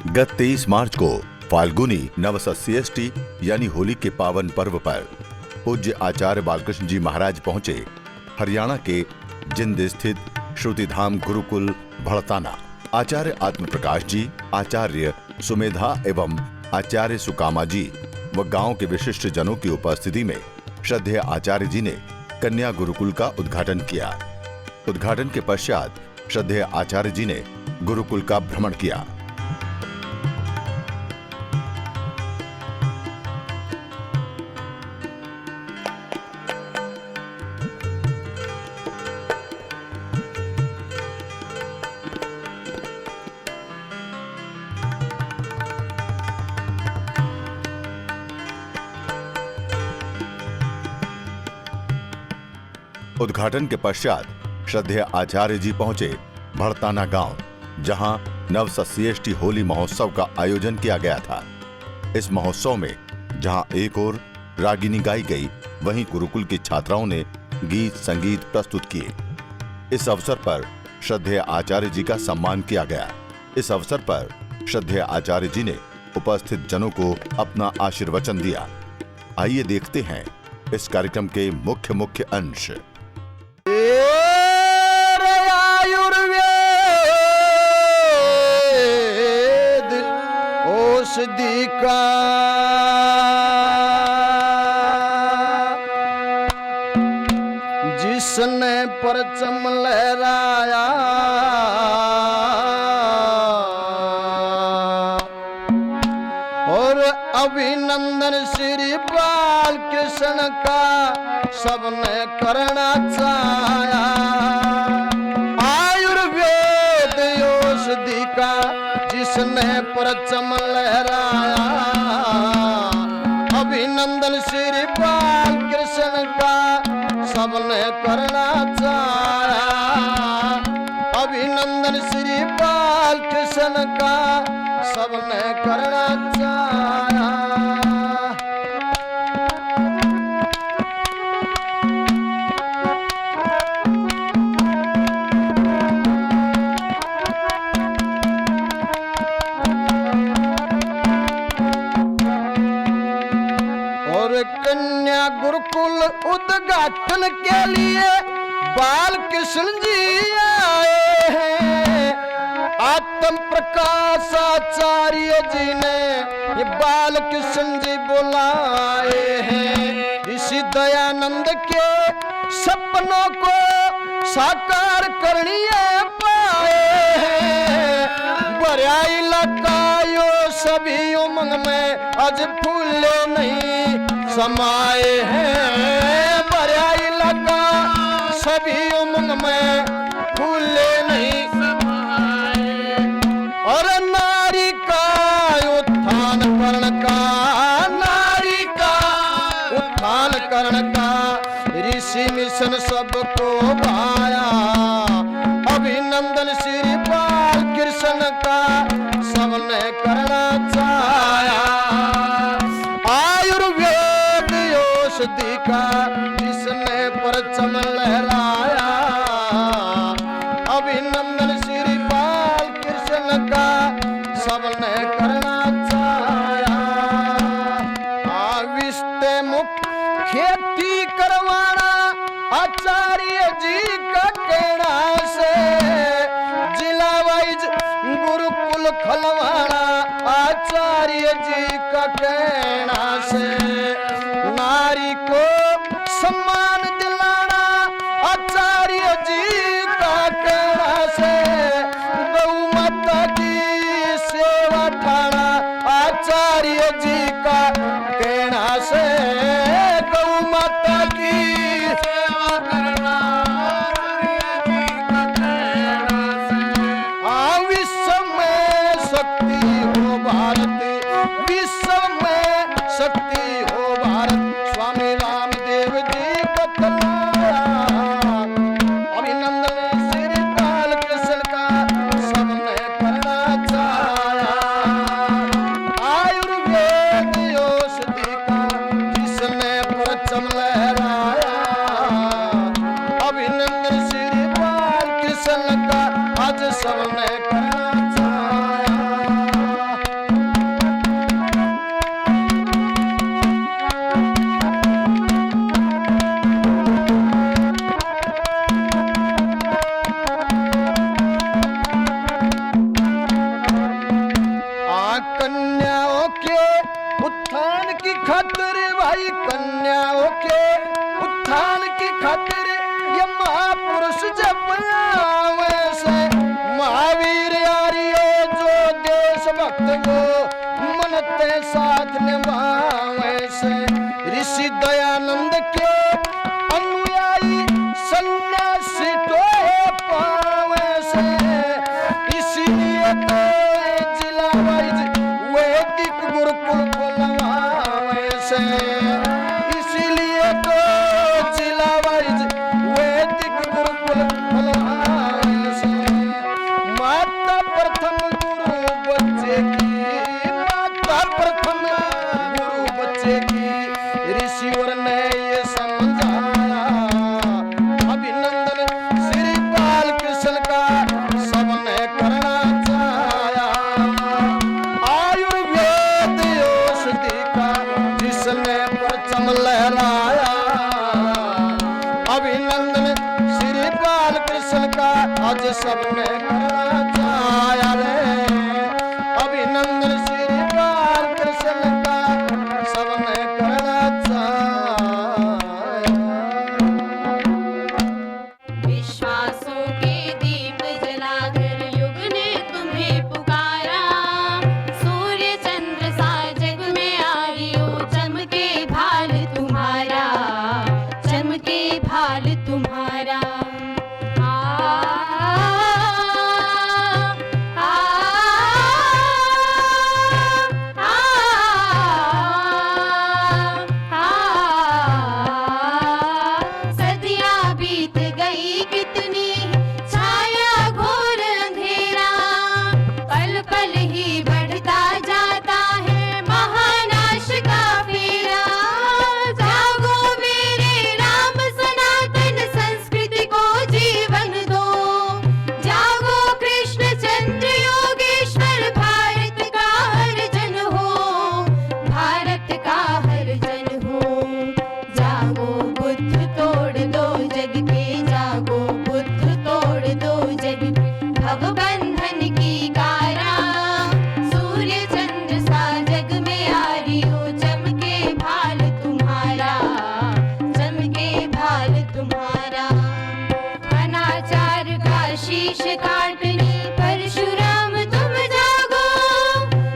गत 23 मार्च को फाल्गुनी नवसस्येष्टि यानी होली के पावन पर्व पर पूज्य आचार्य बालकृष्ण जी महाराज पहुंचे हरियाणा के जिंद स्थित श्रुतिधाम गुरुकुल भड़ताना। आचार्य आत्मप्रकाश जी, आचार्य सुमेधा एवं आचार्य सुकामा जी व गांव के विशिष्ट जनों की उपस्थिति में श्रद्धेय आचार्य जी ने कन्या गुरुकुल का उद्घाटन किया। उद्घाटन के पश्चात श्रद्धेय आचार्य जी ने गुरुकुल का भ्रमण किया। उद्घाटन के पश्चात श्रद्धेय आचार्य जी पहुंचे भड़ताना गांव, जहां नवसस्येष्टि होली महोत्सव का आयोजन किया गया था। इस महोत्सव में जहां एक ओर रागिनी गाई गई, वहीं गुरुकुल की छात्राओं ने गीत संगीत प्रस्तुत किए। इस अवसर पर श्रद्धेय आचार्य जी का सम्मान किया गया। इस अवसर पर श्रद्धेय आचार्य जी ने उपस्थित जनों को अपना आशीर्वचन दिया। आइए देखते हैं इस कार्यक्रम के मुख्य अंश। औषधि का जिसने परचम लहराया, और अभिनंदन श्री बालकृष्ण का सबने करना चाहा। आयुर्वेद औषधि का जिसने परचम लहराया, अभिनंदन श्री बालकृष्ण का सबने करना चाहा। अभिनंदन श्री बालकृष्ण का सबने करना चाहा। कन्या गुरुकुल उद्घाटन के लिए बालकृष्ण जी आए हैं। आत्म प्रकाश आचार्य जी ने ये बालकृष्ण जी बुलाए हैं। ऋषि दयानंद के सपनों को साकार करने पाए हैं। बड़ा इलाका यो सभी उमंग में आज फूले नहीं समाये हैं। बड़ा इलाका सभी उमंग में फूले नहीं समाये। और नारी का उत्थान करण का, नारी का उत्थान करण का ऋषि मिशन सबको भाया। अभिनंदन श्री बालकृष्ण का सबने करना चाहा। आयुर्वेद औषधि का जिसने परचम लहराया, अभिनंदन श्री बालकृष्ण का सबने करना चाहा। विष्टे मुख खेती करवाना आचार्य जी का कहना से, जिला वाइज गुरुकुल खलवाना आचार्य जी का कहना से, नारी को सम्मान दिलाना आचार्य जी का कहना से, गौ माता की सेवा ठाना आचार्य जी का कहना से, गौ माता की सेवा करना आचार्य जी का कहना से। विश्व में शक्ति हो भारत, विश्व में शक्ति हो भारत, स्वामी रामदेव जी बतलाया। अभिनंदन श्री बालकृष्ण का सबने करना चाहा। आयुर्वेद कन्याओं के उत्थान की खातिर भाई, कन्याओं के उत्थान की खातिर ये महापुरुष जब आवे से, महावीर आर्य जो देशभक्त वो मनते साथ निभावे से, ऋषि दयानंद के अनुयायी सन्यासी तो पावे से, इसीलिए तो जिला वाइज वैदिक गुरुकुल खुलवावे से, इसीलिए तो जिला वाइज वैदिक गुरुकुल खुलवावे से। माता प्रथम गुरु बच्चे की, माता प्रथम गुरु बच्चे की, ऋषिवर ने ये समझाया। अभिनंदन श्री बाल कृष्ण का सबने करना चाहा। आयुर्वेद औषधि का जिसने परचम लहराया। अभिनंदन श्री बाल कृष्ण का आज सबने करना चाहा रे। अभिनंदन श्री बाल कृष्ण का सबने करना चाहा। विश्वासों के दीप जलाकर युग ने तुम्हें पुकारा, सूर्य चंद्र सा जग में आरियो चमके भाल तुम्हारा, चमके भाल तुम्हारा। सदियां बीत गई कितनी, छाया घोर अंधेरा, पल पल ही बढ़ता जाता है महानाश का फेरा। जागो मेरे राम सनातन संस्कृति को जीवन दो, जागो कृष्ण चंद्र योगेश्वर भारत का हर जन हो, भारत का हर जन हो। जागो बुद्ध तोड़ दो जग के, जागो बुद्ध तोड़ दो जग के, भव बंधन की कारा, सूर्य चंद्र सा जग में आरियो चमके भाल तुम्हारा, चमके भाल तुम्हारा। अनाचार का शीश काटने परशुराम तुम जागो,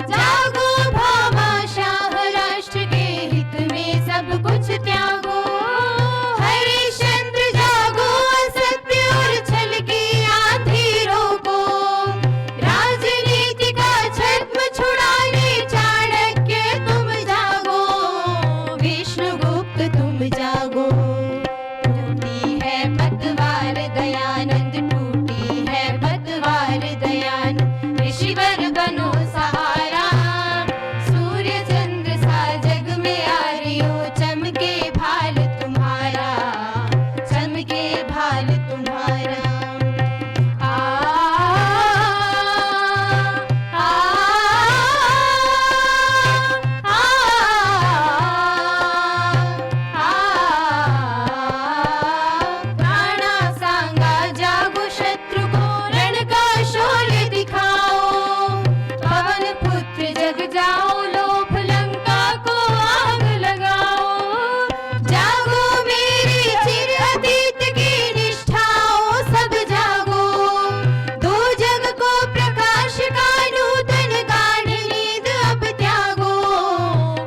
जागो भामाशाह राष्ट्र के हित में सब कुछ त्यागो। हरिश्चंद्र जागो असत्य और छल की आंधी रोको, राजनीति का छद्म छुड़ाने चाणक्य तुम जागो, विष्णुगुप्त तुम जागो। टूटी है पतवार दयानंद, टूटी है पतवार दयानंद, ऋषिवर बनो सहारा, सूर्य चंद्र सा जग में आरियो चमके भाल तुम्हारा, चमके भाल तुम्हारा। आ आ प्राणा सांगा जागो शत्रु को, रण का शौर्य दिखाओ, पवन पुत्र जग जाओ, लोभ लंका को आग लगाओ। जागो मेरे चिर अतीत की निष्ठाओं, सब जागो, दो जग को प्रकाश का नूतन गाढ़ नींद अब त्यागो,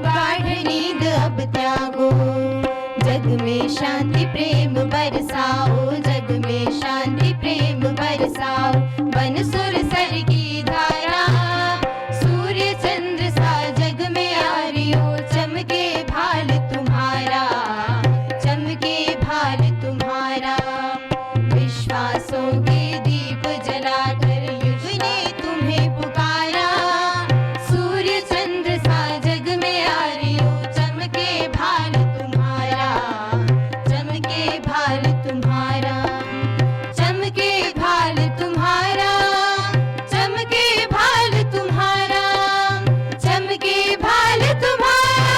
गाढ़ नींद अब त्यागो। जग में शांति प्रेम बरसाओ, जग में शांति प्रेम बरसाओ, बन सुर सर की धारा, सूर्य चंद्र सा जग में आरियो चमके भाल तुम्हारा, चमके भाल तुम्हारा। विश्वासों के दीप जलाकर युग ने तुम्हें पुकारा, सूर्य चंद्र सा जग में आरियो चमके भाल तुम्हारा, चमके भाल तुम्हारा, चमके भाल तुम्हारा, चमके भाल तुम्हारा, चमके भाल तुम्हारा।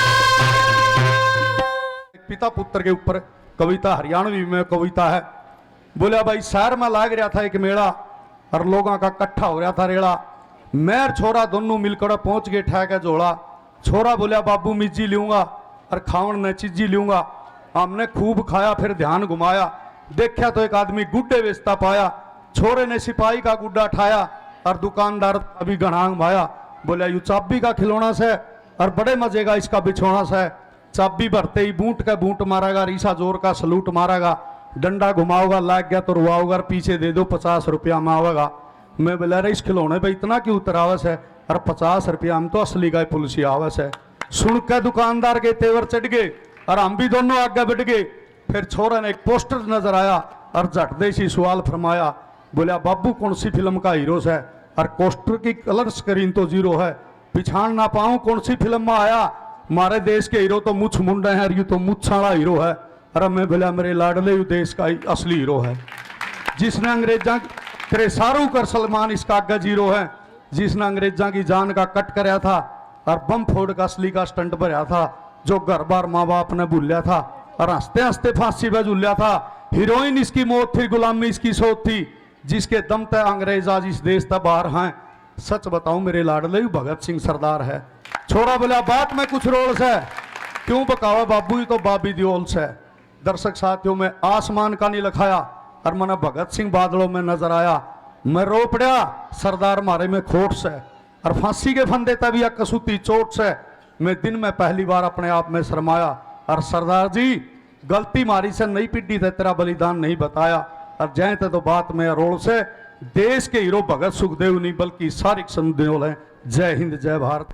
पिता पुत्र के ऊपर कविता हरियाणवी में कविता है। बोला भाई शहर में लाग रहा था एक मेला और लोगों का इकट्ठा हो रहा था रेड़ा। मैं और छोरा दोनों मिलकर पहुंच गए ठा के झोला। छोरा बोलिया बाबू मिर्ची लूंगा और खावन ने चीजी लूंगा। हमने खूब खाया, फिर ध्यान घुमाया, देखा तो एक आदमी गुड्डे बेचता पाया। छोरे ने सिपाही का गुड्डा ठाया और दुकानदार अभी गणांग भाया। बोला यू चाबी का खिलौना से और बड़े मजे का इसका बिछोना से। चाबी भरते ही बूट का बूट मारेगा, रीसा जोर का सलूट मारेगा, डंडा घुमाओगा, लाग गया तो रुआओगा, पीछे दे दो 50 रुपया में आवेगा। मैं बोला अरे इस खिलौने पे इतना क्यों उतरावस है? और 50 रुपया हम तो असली का पुलिस आवस है। सुन के दुकानदार के तेवर चढ़ गए और हम भी दोनों आगे बढ़ गए। फिर छोरा ने एक पोस्टर नजर आया और झट दे सी सवाल फरमाया। बोला बाबू कौन सी फिल्म का हीरो है? और पोस्टर की कलर स्क्रीन तो 0 है, पिछाड़ ना पाऊं कौन सी फिल्म में आया। हमारे देश के हीरो तो मुछ मुंडे हैं और यू तो मुछाड़ा हीरो है। अरे मैं बोला मेरे लाडले यू देश का असली हीरो है, जिसने अंग्रेजा तेरे शाहरुख और सलमान इसका अग्गा हीरो है, जिसने अंग्रेजा की जान का कट कराया था और बम फोड़ का असली का स्टंट भरा था, जो घर बार माँ बाप ने भूलिया था और हंसते हंसते फांसी पे झूलिया था। हीरोइन इसकी मौत थी, गुलामी इसकी सोच थी, जिसके दम तक अंग्रेज आज इस देश तक बाहर हैं। सच बताऊं मेरे लाडले भगत सिंह सरदार है। छोरा बोला बात में कुछ रोल से क्यों बकावा बाबू, ये तो बाबी दियोल से। दर्शक साथियों में आसमान का नहीं लिखाया और मैंने भगत सिंह बादलों में नजर आया। मैं रो पड़ा सरदार मारे में खोट से और फांसी के फंदे तभी या कसूती चोट से। मैं दिन में पहली बार अपने आप में शर्माया और सरदार जी गलती मारी से नहीं पिड्डी थे, तेरा बलिदान नहीं बताया। और जय थे तो बात में रोल से देश के हीरो भगत सुखदेव नहीं बल्कि सारिक संदेव हैं। जय हिंद जय भारत।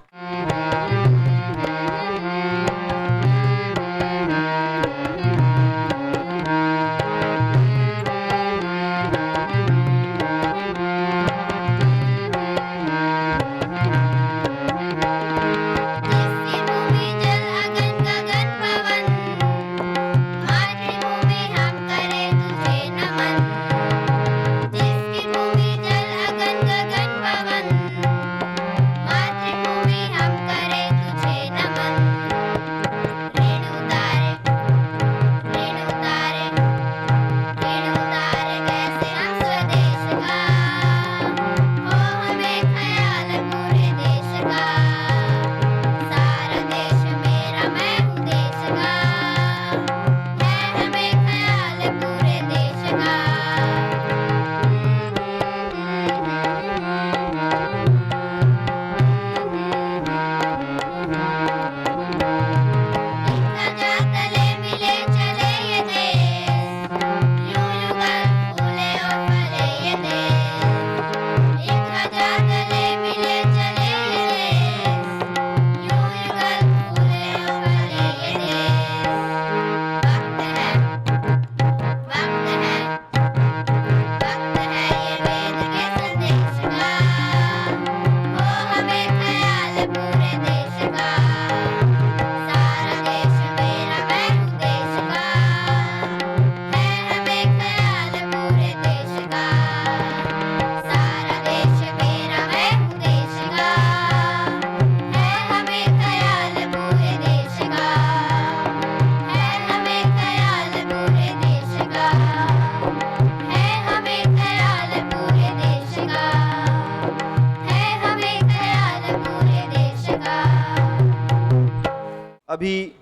अभी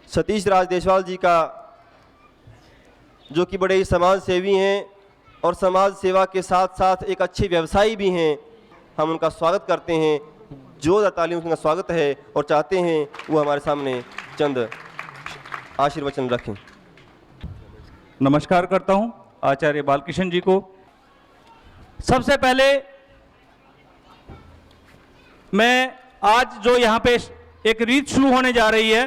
सतीश राज देशवाल जी का, जो कि बड़े ही समाज सेवी हैं और समाज सेवा के साथ साथ एक अच्छे व्यवसायी भी हैं, हम उनका स्वागत करते हैं। जोरदार तालियों से उनका स्वागत है और चाहते हैं वो हमारे सामने चंद आशीर्वचन रखें। नमस्कार करता हूं आचार्य बालकृष्ण जी को। सबसे पहले मैं आज जो यहाँ पे एक रीत शुरू होने जा रही है,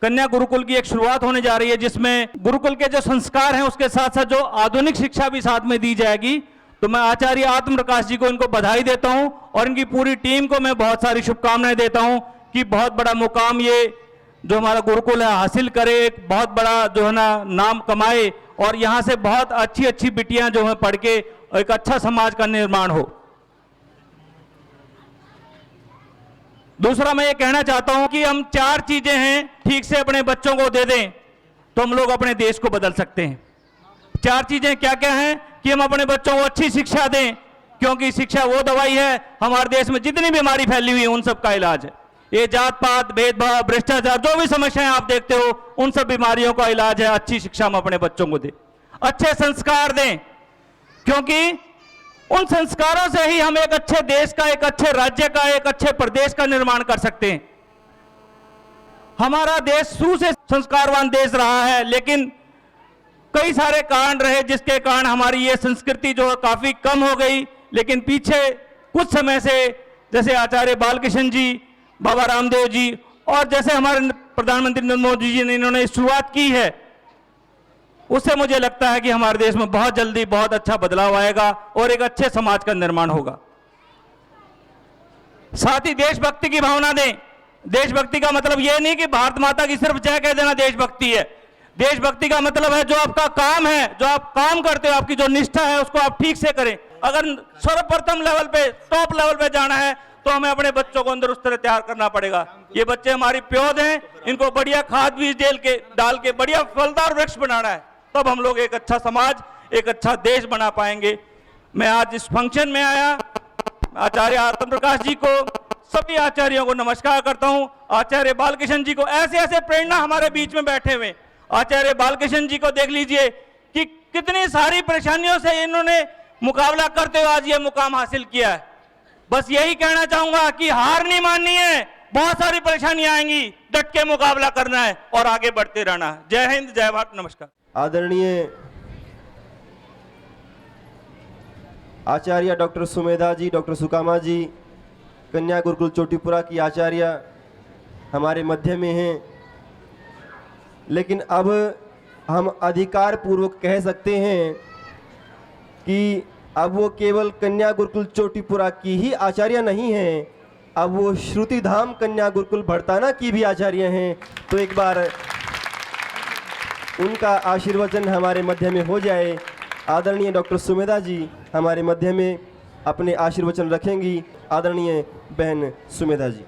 कन्या गुरुकुल की एक शुरुआत होने जा रही है, जिसमें गुरुकुल के जो संस्कार हैं उसके साथ साथ जो आधुनिक शिक्षा भी साथ में दी जाएगी। तो मैं आचार्य आत्म प्रकाश जी को इनको बधाई देता हूं और इनकी पूरी टीम को मैं बहुत सारी शुभकामनाएं देता हूं कि बहुत बड़ा मुकाम ये जो हमारा गुरुकुल है हासिल करे, एक बहुत बड़ा जो है ना नाम कमाए और यहाँ से बहुत अच्छी अच्छी बिटियां जो है पढ़ के एक अच्छा समाज का निर्माण हो। दूसरा मैं ये कहना चाहता हूं कि हम 4 चीजें हैं ठीक से अपने बच्चों को दे दें तो हम लोग अपने देश को बदल सकते हैं। 4 चीजें क्या क्या हैं कि हम अपने बच्चों को अच्छी शिक्षा दें, क्योंकि शिक्षा वो दवाई है, हमारे देश में जितनी बीमारी फैली हुई है उन सब का इलाज है। ये जात पात, भेदभाव, भ्रष्टाचार, जो भी समस्याएं आप देखते हो, उन सब बीमारियों का इलाज है अच्छी शिक्षा हम अपने बच्चों को दें, अच्छे संस्कार दें, क्योंकि उन संस्कारों से ही हम एक अच्छे देश का, एक अच्छे राज्य का, एक अच्छे प्रदेश का निर्माण कर सकते हैं। हमारा देश शुरू से संस्कारवान देश रहा है, लेकिन कई सारे कारण रहे जिसके कारण हमारी ये संस्कृति जो है काफी कम हो गई। लेकिन पीछे कुछ समय से जैसे आचार्य बालकृष्ण जी, बाबा रामदेव जी और जैसे हमारे प्रधानमंत्री नरेंद्र मोदी जी ने इन्होंने शुरुआत की है, उससे मुझे लगता है कि हमारे देश में बहुत जल्दी बहुत अच्छा बदलाव आएगा और एक अच्छे समाज का निर्माण होगा। साथ ही देशभक्ति की भावना दें। देशभक्ति का मतलब यह नहीं कि भारत माता की सिर्फ जय कह देना देशभक्ति है। देशभक्ति का मतलब है जो आपका काम है, जो आप काम करते हो, आपकी जो निष्ठा है, उसको आप ठीक से करें। अगर सर्वप्रथम लेवल पे, टॉप लेवल पे जाना है तो हमें अपने बच्चों को अंदर उस तरह तैयार करना पड़ेगा। ये बच्चे हमारी प्योद हैं, इनको बढ़िया खाद बीज डाल के बढ़िया फलदार वृक्ष बनाना है, तब हम लोग एक अच्छा समाज, एक अच्छा देश बना पाएंगे। मैं आज इस फंक्शन में आया, आचार्य आत्म प्रकाश जी को, सभी आचार्यों को नमस्कार करता हूं। आचार्य बालकृष्ण जी को, ऐसे ऐसे प्रेरणा हमारे बीच में बैठे हुए। आचार्य बालकृष्ण जी को देख लीजिए कि कितनी सारी परेशानियों से इन्होंने मुकाबला करते हुए आज ये मुकाम हासिल किया है। बस यही कहना चाहूंगा कि हार नहीं माननी है, बहुत सारी परेशानियां आएंगी, डट के मुकाबला करना है और आगे बढ़ते रहना है। जय हिंद, जय भारत, नमस्कार। आदरणीय आचार्य डॉक्टर सुमेधा जी, डॉक्टर सुकामा जी, कन्या गुरुकुल चोटीपुरा की आचार्य हमारे मध्य में हैं। लेकिन अब हम अधिकार पूर्वक कह सकते हैं कि अब वो केवल कन्या गुरुकुल चोटीपुरा की ही आचार्य नहीं हैं, अब वो श्रुतिधाम कन्या गुरुकुल भड़ताना की भी आचार्य हैं। तो एक बार उनका आशीर्वचन हमारे मध्य में हो जाए। आदरणीय डॉक्टर सुमेधा जी हमारे मध्य में अपने आशीर्वचन रखेंगी। आदरणीय बहन सुमेधा जी।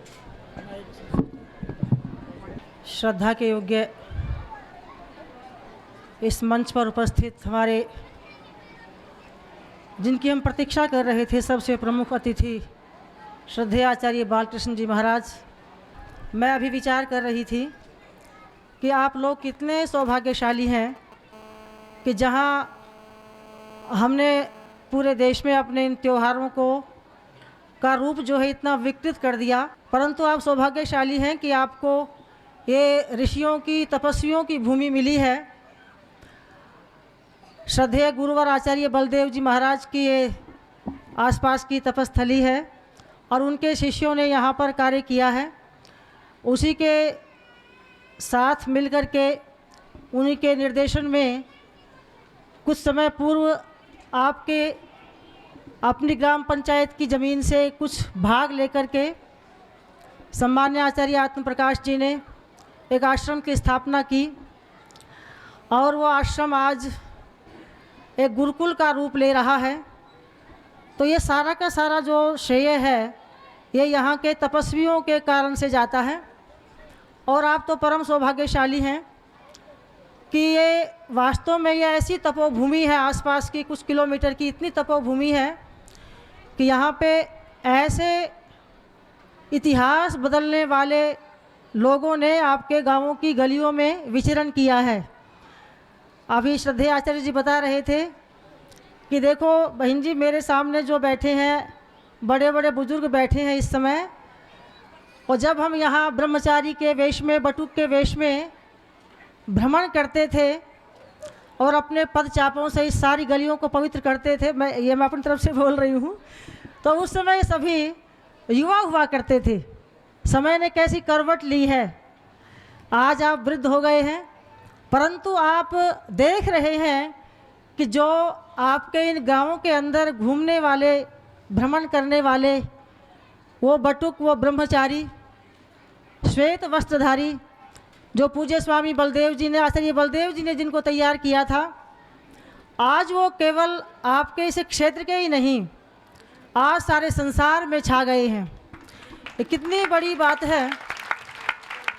श्रद्धा के योग्य इस मंच पर उपस्थित हमारे, जिनकी हम प्रतीक्षा कर रहे थे, सबसे प्रमुख अतिथि श्रद्धेय आचार्य बालकृष्ण जी महाराज, मैं अभी विचार कर रही थी कि आप लोग कितने सौभाग्यशाली हैं कि जहां हमने पूरे देश में अपने इन त्योहारों का रूप जो है इतना विकृत कर दिया, परंतु आप सौभाग्यशाली हैं कि आपको ये ऋषियों की, तपस्वियों की भूमि मिली है। श्रद्धेय गुरुवर आचार्य बलदेव जी महाराज की ये आसपास की तपस्थली है और उनके शिष्यों ने यहाँ पर कार्य किया है। उसी के साथ मिलकर के उन्हीं के निर्देशन में कुछ समय पूर्व आपके अपनी ग्राम पंचायत की ज़मीन से कुछ भाग लेकर के सम्मान्य आचार्य आत्म प्रकाश जी ने एक आश्रम की स्थापना की और वो आश्रम आज एक गुरुकुल का रूप ले रहा है। तो ये सारा का सारा जो श्रेय है ये यहाँ के तपस्वियों के कारण से जाता है और आप तो परम सौभाग्यशाली हैं कि ये वास्तव में ये ऐसी तपोभूमि है, आसपास की कुछ किलोमीटर की इतनी तपोभूमि है कि यहाँ पे ऐसे इतिहास बदलने वाले लोगों ने आपके गांवों की गलियों में विचरण किया है। अभी श्रद्धेय आचार्य जी बता रहे थे कि देखो बहन जी, मेरे सामने जो बैठे हैं, बड़े बड़े बुजुर्ग बैठे हैं इस समय, और जब हम यहाँ ब्रह्मचारी के वेश में, बटुक के वेश में भ्रमण करते थे और अपने पद चापों से इस सारी गलियों को पवित्र करते थे, मैं अपनी तरफ से बोल रही हूँ, तो उस समय सभी युवा हुआ करते थे। समय ने कैसी करवट ली है, आज आप वृद्ध हो गए हैं, परंतु आप देख रहे हैं कि जो आपके इन गांवों के अंदर घूमने वाले, भ्रमण करने वाले, वो बटुक, वो ब्रह्मचारी, श्वेत वस्त्रधारी, जो पूज्य स्वामी बलदेव जी ने, आचार्य बलदेव जी ने जिनको तैयार किया था, आज वो केवल आपके इस क्षेत्र के ही नहीं, आज सारे संसार में छा गए हैं। ये कितनी बड़ी बात है।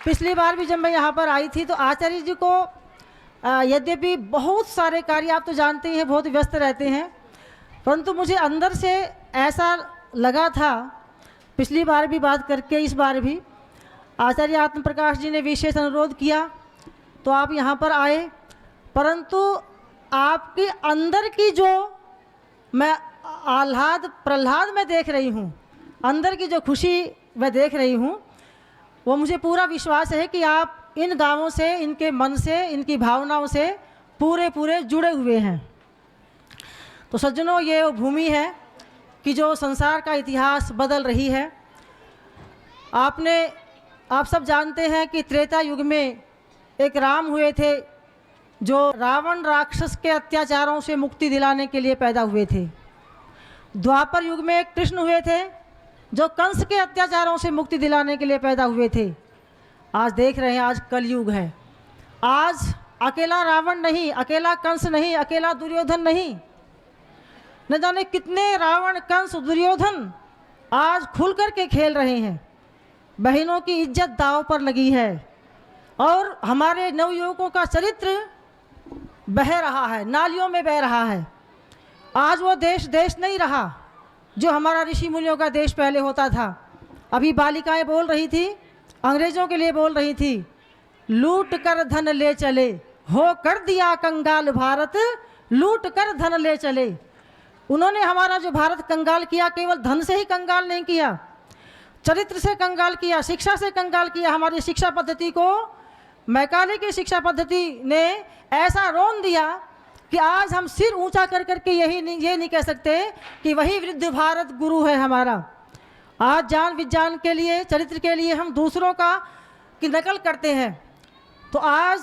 पिछली बार भी जब मैं यहाँ पर आई थी तो आचार्य जी को यद्यपि बहुत सारे कार्य, आप तो जानते ही हैं, बहुत व्यस्त रहते हैं, परंतु मुझे अंदर से ऐसा लगा था, पिछली बार भी बात करके इस बार भी आचार्य आत्म प्रकाश जी ने विशेष अनुरोध किया तो आप यहाँ पर आए, परंतु आपके अंदर की जो मैं प्रहलाद में देख रही हूँ, अंदर की जो खुशी मैं देख रही हूँ, वो मुझे पूरा विश्वास है कि आप इन गाँवों से, इनके मन से, इनकी भावनाओं से पूरे जुड़े हुए हैं। तो सज्जनों, ये वो भूमि है कि जो संसार का इतिहास बदल रही है। आप सब जानते हैं कि त्रेता युग में एक राम हुए थे जो रावण राक्षस के अत्याचारों से मुक्ति दिलाने के लिए पैदा हुए थे। द्वापर युग में एक कृष्ण हुए थे जो कंस के अत्याचारों से मुक्ति दिलाने के लिए पैदा हुए थे। आज देख रहे हैं, आज कलयुग है। आज अकेला रावण नहीं, अकेला कंस नहीं, अकेला दुर्योधन नहीं, न जाने कितने रावण कंस दुर्योधन आज खुल कर के खेल रहे हैं। बहनों की इज्जत दांव पर लगी है और हमारे नवयुवकों का चरित्र बह रहा है, नालियों में बह रहा है। आज वो देश नहीं रहा जो हमारा ऋषि मुनियों का देश पहले होता था। अभी बालिकाएं बोल रही थी, अंग्रेजों के लिए बोल रही थी, लूट कर धन ले चले, हो कर दिया कंगाल भारत, लूट कर धन ले चले। उन्होंने हमारा जो भारत कंगाल किया, केवल धन से ही कंगाल नहीं किया, चरित्र से कंगाल किया, शिक्षा से कंगाल किया। हमारी शिक्षा पद्धति को मैकाले की शिक्षा पद्धति ने ऐसा रोन दिया कि आज हम सिर ऊंचा कर करके ये नहीं कह सकते कि वही वृद्ध भारत गुरु है हमारा। आज ज्ञान विज्ञान के लिए, चरित्र के लिए हम दूसरों की नकल करते हैं। तो आज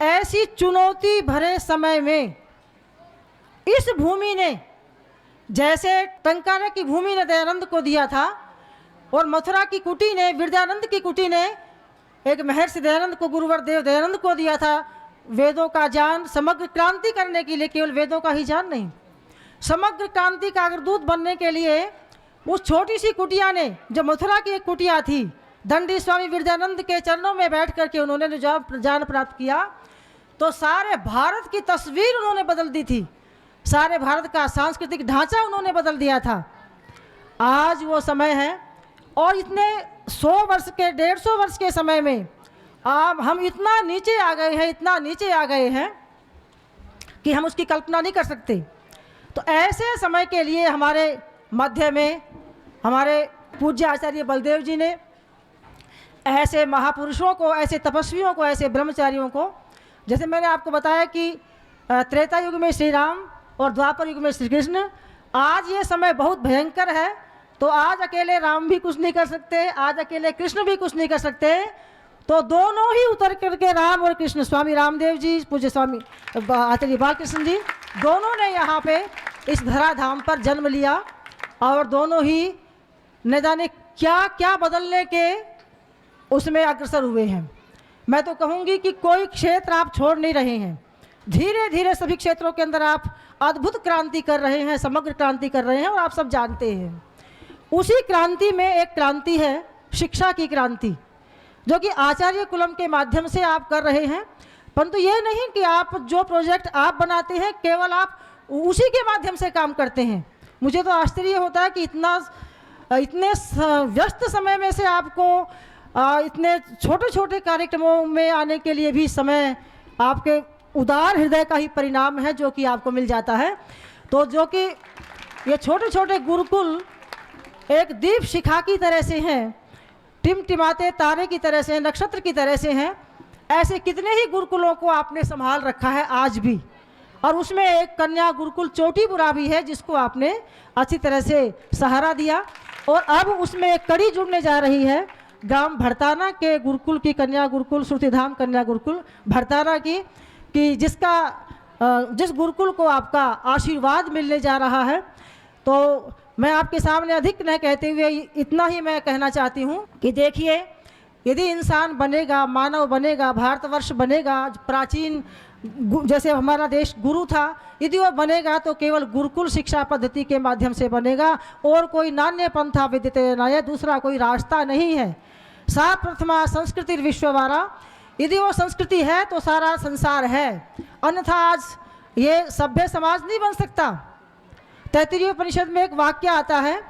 ऐसी चुनौती भरे समय में इस भूमि ने, जैसे टंकारा की भूमि ने दयानंद को दिया था और मथुरा की कुटी ने, विद्यानंद की कुटी ने एक महर्षि दयानंद को, गुरुवर देव दयानंद को दिया था वेदों का ज्ञान, समग्र क्रांति करने के लिए। केवल वेदों का ही ज्ञान नहीं, समग्र क्रांति का अग्रदूत बनने के लिए उस छोटी सी कुटिया ने, जो मथुरा की एक कुटिया थी, दंडी स्वामी विद्यानंद के चरणों में बैठ करके उन्होंने ज्ञान प्राप्त किया तो सारे भारत की तस्वीर उन्होंने बदल दी थी, सारे भारत का सांस्कृतिक ढांचा उन्होंने बदल दिया था। आज वो समय है और इतने 100 वर्ष के, 150 वर्ष के समय में हम इतना नीचे आ गए हैं, इतना नीचे आ गए हैं कि हम उसकी कल्पना नहीं कर सकते। तो ऐसे समय के लिए हमारे मध्य में हमारे पूज्य आचार्य बलदेव जी ने ऐसे महापुरुषों को, ऐसे तपस्वियों को, ऐसे ब्रह्मचारियों को, जैसे मैंने आपको बताया कि त्रेता युग में श्री राम और द्वापर युग में श्री कृष्ण, आज ये समय बहुत भयंकर है। तो आज अकेले राम भी कुछ नहीं कर सकते, आज अकेले कृष्ण भी कुछ नहीं कर सकते, तो दोनों ही उतर करके राम और कृष्ण, स्वामी रामदेव जी, पूज्य स्वामी आचार्य बालकृष्ण जी, दोनों ने यहाँ पे इस धराधाम पर जन्म लिया और दोनों ही न जाने क्या क्या बदलने के उसमें अग्रसर हुए हैं। मैं तो कहूँगी कि कोई क्षेत्र आप छोड़ नहीं रहे हैं, धीरे धीरे सभी क्षेत्रों के अंदर आप अद्भुत क्रांति कर रहे हैं, समग्र क्रांति कर रहे हैं और आप सब जानते हैं। उसी क्रांति में एक क्रांति है शिक्षा की क्रांति, जो कि आचार्य कुलम के माध्यम से आप कर रहे हैं। परंतु ये नहीं कि आप जो प्रोजेक्ट आप बनाते हैं केवल आप उसी के माध्यम से काम करते हैं। मुझे तो आश्चर्य होता है कि इतने व्यस्त समय में से आपको इतने छोटे छोटे कार्यक्रमों में आने के लिए भी समय आपके उदार हृदय का ही परिणाम है जो कि आपको मिल जाता है। तो जो कि ये छोटे छोटे गुरुकुल एक दीप शिखा की तरह से हैं, टिमटिमाते तारे की तरह से, नक्षत्र की तरह से हैं। ऐसे कितने ही गुरुकुलों को आपने संभाल रखा है आज भी, और उसमें एक कन्या गुरुकुल चोटीपुरा भी है जिसको आपने अच्छी तरह से सहारा दिया। और अब उसमें एक कड़ी जुड़ने जा रही है ग्राम भरताना के गुरुकुल की, कन्या गुरुकुल श्रुतिधाम कन्या गुरुकुल भरताना की, कि जिस गुरुकुल को आपका आशीर्वाद मिलने जा रहा है। तो मैं आपके सामने अधिक न कहते हुए इतना ही मैं कहना चाहती हूँ कि देखिए, यदि इंसान बनेगा, मानव बनेगा, भारतवर्ष बनेगा, प्राचीन जैसे हमारा देश गुरु था, यदि वो बनेगा तो केवल गुरुकुल शिक्षा पद्धति के माध्यम से बनेगा और कोई नान्य पंथा विद्यते नय, दूसरा कोई रास्ता नहीं है। सा प्रथमा संस्कृति विश्ववारा, यदि वो संस्कृति है तो सारा संसार है, अन्यथा आज ये सभ्य समाज नहीं बन सकता। तैत्तिरीय उपनिषद में एक वाक्य आता है,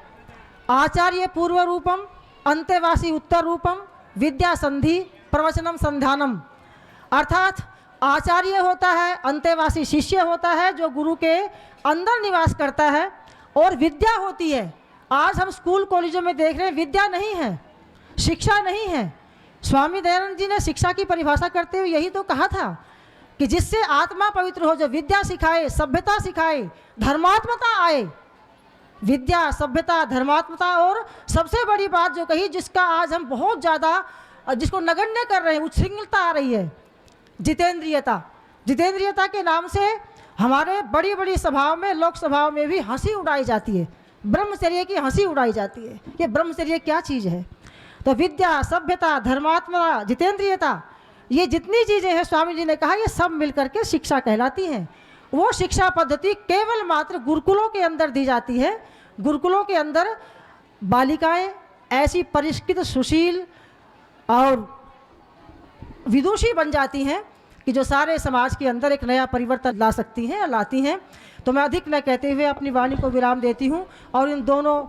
आचार्य पूर्व रूपम अंत्यवासी उत्तर रूपम विद्या संधि प्रवचनम संध्यानम। अर्थात आचार्य होता है, अंत्यवासी शिष्य होता है जो गुरु के अंदर निवास करता है, और विद्या होती है। आज हम स्कूल कॉलेजों में देख रहे हैं विद्या नहीं है, शिक्षा नहीं है। स्वामी दयानंद जी ने शिक्षा की परिभाषा करते हुए यही तो कहा था कि जिससे आत्मा पवित्र हो, जो विद्या सिखाए, सभ्यता सिखाए, धर्मात्मता आए। विद्या, सभ्यता, धर्मात्मता, और सबसे बड़ी बात जो कही, जिसका आज हम बहुत ज़्यादा जिसको नगण्य कर रहे हैं, उच्छृंखलता आ रही है, जितेंद्रियता। जितेंद्रियता के नाम से हमारे बड़ी बड़ी सभाओं में, लोक सभाओं में भी हंसी उड़ाई जाती है, ब्रह्मचर्य की हंसी उड़ाई जाती है। ये ब्रह्मचर्य क्या चीज़ है? तो विद्या, सभ्यता, धर्मात्मा, जितेंद्रियता, ये जितनी चीज़ें हैं स्वामी जी ने कहा ये सब मिलकर के शिक्षा कहलाती हैं। वो शिक्षा पद्धति केवल मात्र गुरुकुलों के अंदर दी जाती है। गुरुकुलों के अंदर बालिकाएं ऐसी परिष्कृत, सुशील और विदुषी बन जाती हैं कि जो सारे समाज के अंदर एक नया परिवर्तन ला सकती हैं और लाती हैं। तो मैं अधिक न कहते हुए अपनी वाणी को विराम देती हूँ, और इन दोनों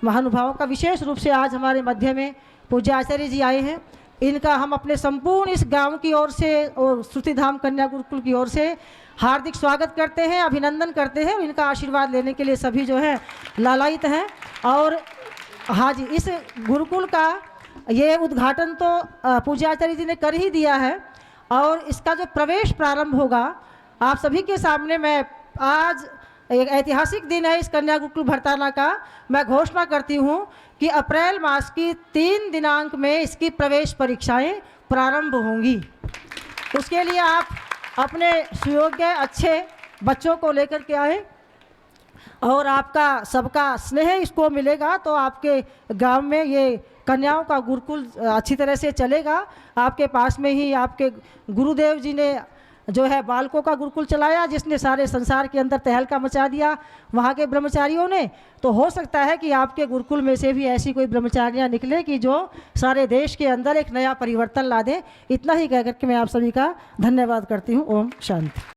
महानुभावों का विशेष रूप से आज हमारे मध्य में पूज्य आचार्य जी आए हैं, इनका हम अपने संपूर्ण इस गांव की ओर से और श्रुतिधाम कन्या गुरुकुल की ओर से हार्दिक स्वागत करते हैं, अभिनंदन करते हैं, और इनका आशीर्वाद लेने के लिए सभी जो है लालायित हैं। और हाँ जी, इस गुरुकुल का ये उद्घाटन तो पूज्य आचार्य जी ने कर ही दिया है, और इसका जो प्रवेश प्रारंभ होगा आप सभी के सामने, मैं आज एक ऐतिहासिक दिन है इस कन्या गुरुकुल भरताना का, मैं घोषणा करती हूँ कि अप्रैल मास की 3 दिनांक में इसकी प्रवेश परीक्षाएं प्रारंभ होंगी। उसके लिए आप अपने सुयोग्य अच्छे बच्चों को लेकर के आए, और आपका सबका स्नेह इसको मिलेगा तो आपके गांव में ये कन्याओं का गुरुकुल अच्छी तरह से चलेगा। आपके पास में ही आपके गुरुदेव जी ने जो है बालकों का गुरुकुल चलाया, जिसने सारे संसार के अंदर तहलका मचा दिया वहाँ के ब्रह्मचारियों ने। तो हो सकता है कि आपके गुरुकुल में से भी ऐसी कोई ब्रह्मचारियाँ निकले कि जो सारे देश के अंदर एक नया परिवर्तन ला दें। इतना ही कहकर के मैं आप सभी का धन्यवाद करती हूँ। ओम शांति।